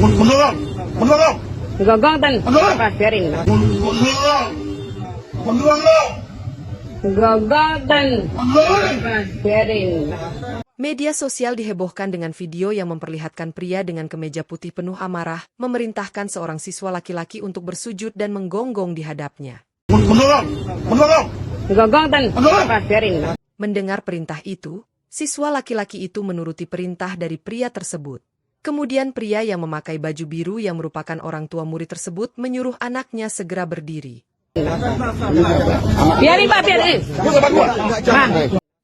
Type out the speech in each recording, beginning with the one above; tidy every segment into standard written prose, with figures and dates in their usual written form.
Mendorong, mendorong, Gagong tan, apa biarin. mendorong, mendorong, Gagong tan, apa biarin. Media sosial dihebohkan dengan video yang memperlihatkan pria dengan kemeja putih penuh amarah memerintahkan seorang siswa laki-laki untuk bersujud dan menggonggong di hadapnya. mendorong, mendorong, Gagong tan, apa biarin. Mendengar perintah itu, siswa laki-laki itu menuruti perintah dari pria tersebut. Kemudian pria yang memakai baju biru yang merupakan orang tua murid tersebut menyuruh anaknya segera berdiri. Biarin Pak, biarin.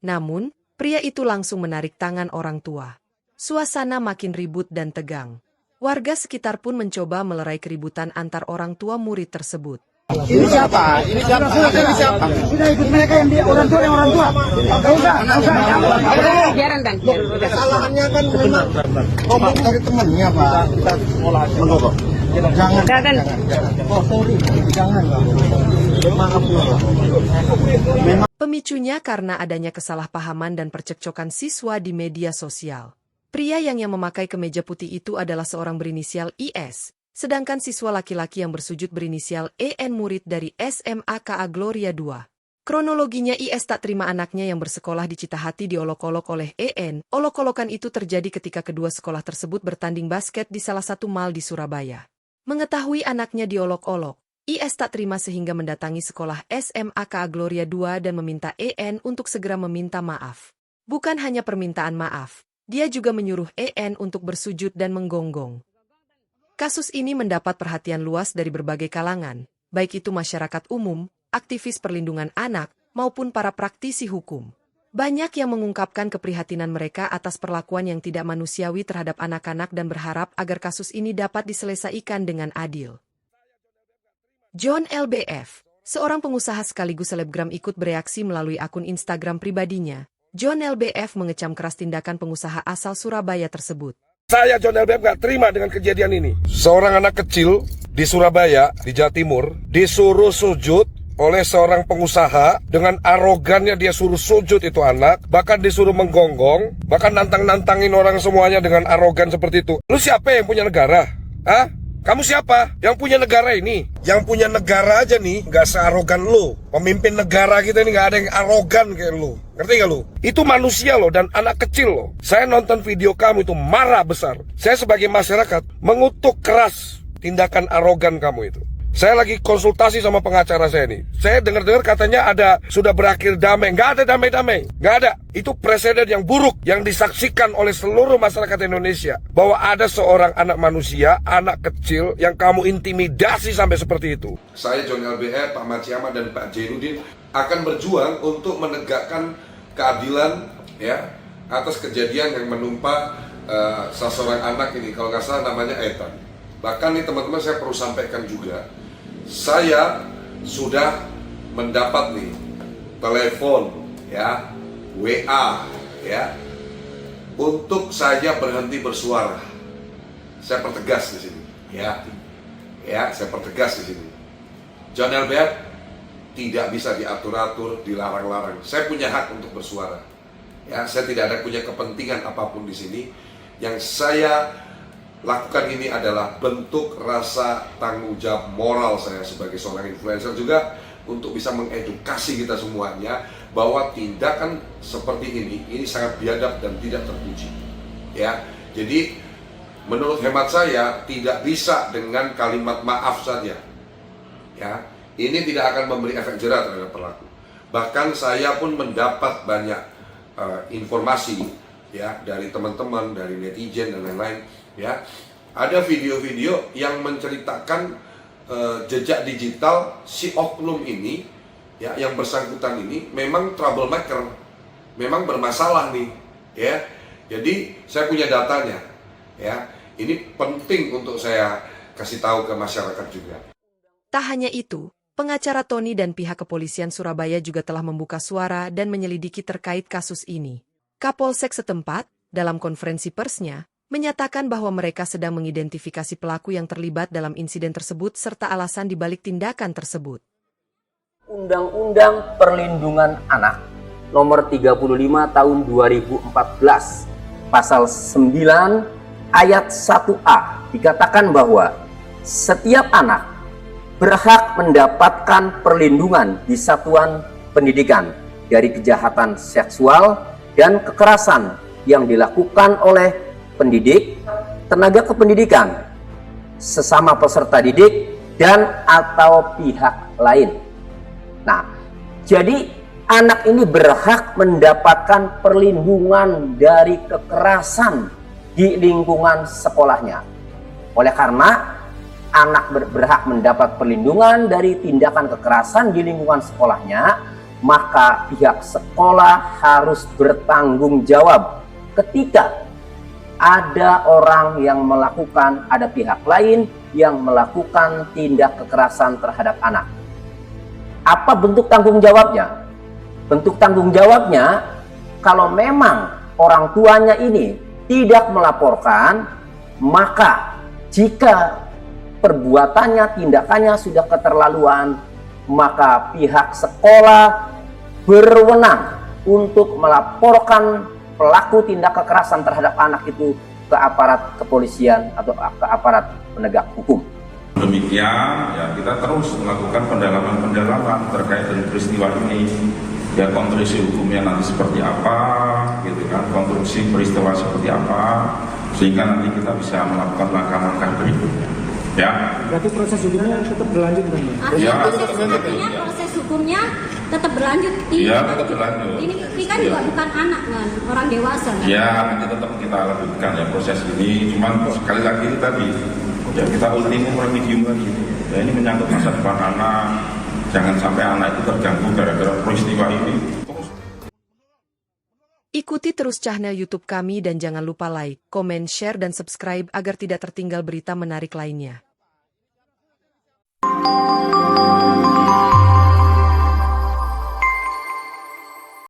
Namun, pria itu langsung menarik tangan orang tua. Suasana makin ribut dan tegang. Warga sekitar pun mencoba melerai keributan antar orang tua murid tersebut. Ini siapa? Ini siapa? Ini siapa? Sudah ikut mereka yang dia orang tua. Enggak usah. Biarin tan. Kesalahannya kan memang ngomong dari temannya, Pak. Kita menggogok. Jangan. Oh, sorry. Jangan. Maaf. Pemicunya karena adanya kesalahpahaman dan percekcokan siswa di media sosial. Pria yang memakai kemeja putih itu adalah seorang berinisial IS, sedangkan siswa laki-laki yang bersujud berinisial EN murid dari SMA KA Gloria II. Kronologinya IS tak terima anaknya yang bersekolah di Citahati diolok-olok oleh EN. Olok-olokan itu terjadi ketika kedua sekolah tersebut bertanding basket di salah satu mal di Surabaya. Mengetahui anaknya diolok-olok, IS tak terima sehingga mendatangi sekolah SMA KA Gloria II dan meminta EN untuk segera meminta maaf. Bukan hanya permintaan maaf, dia juga menyuruh EN untuk bersujud dan menggonggong. Kasus ini mendapat perhatian luas dari berbagai kalangan, baik itu masyarakat umum, aktivis perlindungan anak, maupun para praktisi hukum. Banyak yang mengungkapkan keprihatinan mereka atas perlakuan yang tidak manusiawi terhadap anak-anak dan berharap agar kasus ini dapat diselesaikan dengan adil. John LBF, seorang pengusaha sekaligus selebgram ikut bereaksi melalui akun Instagram pribadinya. John LBF mengecam keras tindakan pengusaha asal Surabaya tersebut. Saya John LBF gak terima dengan kejadian ini. Seorang anak kecil di Surabaya, di Jawa Timur, disuruh sujud oleh seorang pengusaha. Dengan arogannya dia suruh sujud itu anak, bahkan disuruh menggonggong, bahkan nantang-nantangin orang semuanya dengan arogan seperti itu. Lu siapa yang punya negara? Hah? Kamu siapa? Yang punya negara ini? Yang punya negara aja nih gak searogan lu. Pemimpin negara kita ini gak ada yang arogan kayak lu. Ngerti gak lu? Itu manusia loh dan anak kecil loh. Saya nonton video kamu itu marah besar. Saya sebagai masyarakat mengutuk keras tindakan arogan kamu itu. Saya lagi konsultasi sama pengacara saya nih. Saya dengar-dengar katanya sudah berakhir damai. Nggak ada damai-damai. Nggak ada. Itu presiden yang buruk yang disaksikan oleh seluruh masyarakat Indonesia. Bahwa ada seorang anak manusia, anak kecil yang kamu intimidasi sampai seperti itu. Saya John LBF, Pak Maciama dan Pak Jainuddin akan berjuang untuk menegakkan keadilan ya atas kejadian yang menimpa seseorang anak ini. Kalau nggak salah namanya Ethan. Bahkan nih teman-teman saya perlu sampaikan juga, saya sudah mendapat nih telepon ya, WA ya, untuk saya berhenti bersuara. Saya pertegas di sini ya. Ya, saya pertegas di sini. John LBF tidak bisa diatur-atur, dilarang-larang. Saya punya hak untuk bersuara. Ya, saya tidak ada punya kepentingan apapun di sini. Yang saya lakukan ini adalah bentuk rasa tanggung jawab moral saya sebagai seorang influencer juga untuk bisa mengedukasi kita semuanya bahwa tindakan seperti ini sangat biadab dan tidak terpuji. Ya, jadi menurut hemat saya tidak bisa dengan kalimat maaf saja. Ya, ini tidak akan memberi efek jerah terhadap pelaku. Bahkan saya pun mendapat banyak informasi ya dari teman-teman, dari netizen dan lain-lain. Ya, ada video-video yang menceritakan jejak digital si oknum ini, ya, yang bersangkutan ini memang troublemaker, memang bermasalah nih, ya. Jadi saya punya datanya, ya. Ini penting untuk saya kasih tahu ke masyarakat juga. Tak hanya itu, pengacara Tony dan pihak kepolisian Surabaya juga telah membuka suara dan menyelidiki terkait kasus ini. Kapolsek setempat, dalam konferensi persnya, menyatakan bahwa mereka sedang mengidentifikasi pelaku yang terlibat dalam insiden tersebut serta alasan dibalik tindakan tersebut. Undang-Undang Perlindungan Anak Nomor 35 Tahun 2014, Pasal 9 Ayat 1A dikatakan bahwa setiap anak berhak mendapatkan perlindungan di satuan pendidikan dari kejahatan seksual dan kekerasan yang dilakukan oleh pendidik, tenaga kependidikan, sesama peserta didik, dan atau pihak lain. Nah, jadi anak ini berhak mendapatkan perlindungan dari kekerasan di lingkungan sekolahnya. Oleh karena anak berhak mendapat perlindungan dari tindakan kekerasan di lingkungan sekolahnya, maka pihak sekolah harus bertanggung jawab ketika ada orang yang melakukan, ada pihak lain yang melakukan tindak kekerasan terhadap anak. Apa bentuk tanggung jawabnya? Bentuk tanggung jawabnya, kalau memang orang tuanya ini tidak melaporkan, maka jika perbuatannya, tindakannya sudah keterlaluan, maka pihak sekolah berwenang untuk melaporkan pelaku tindak kekerasan terhadap anak itu ke aparat kepolisian atau ke aparat penegak hukum. Demikian, ya kita terus melakukan pendalaman terkait dengan peristiwa ini. Ya, konstruksi hukumnya nanti seperti apa, gitu kan? Konstruksi peristiwa seperti apa, sehingga nanti kita bisa melakukan langkah-langkah berikutnya. Ya. Berarti proses hukumnya tetap berlanjut kan? Ya, proses hukumnya tetap berlanjut. Iya, tetap berlanjut. Ini kan juga bukan anak kan, orang dewasa kan? Ya, nanti tetap kita lanjutkan ya proses ini. Cuman sekali lagi itu tadi, ya kita ultimum remedium lagi. Ya, ini menyangkut masa depan anak. Jangan sampai anak itu terganggu gara-gara peristiwa ini. Ikuti terus channel YouTube kami dan jangan lupa like, komen, share, dan subscribe agar tidak tertinggal berita menarik lainnya.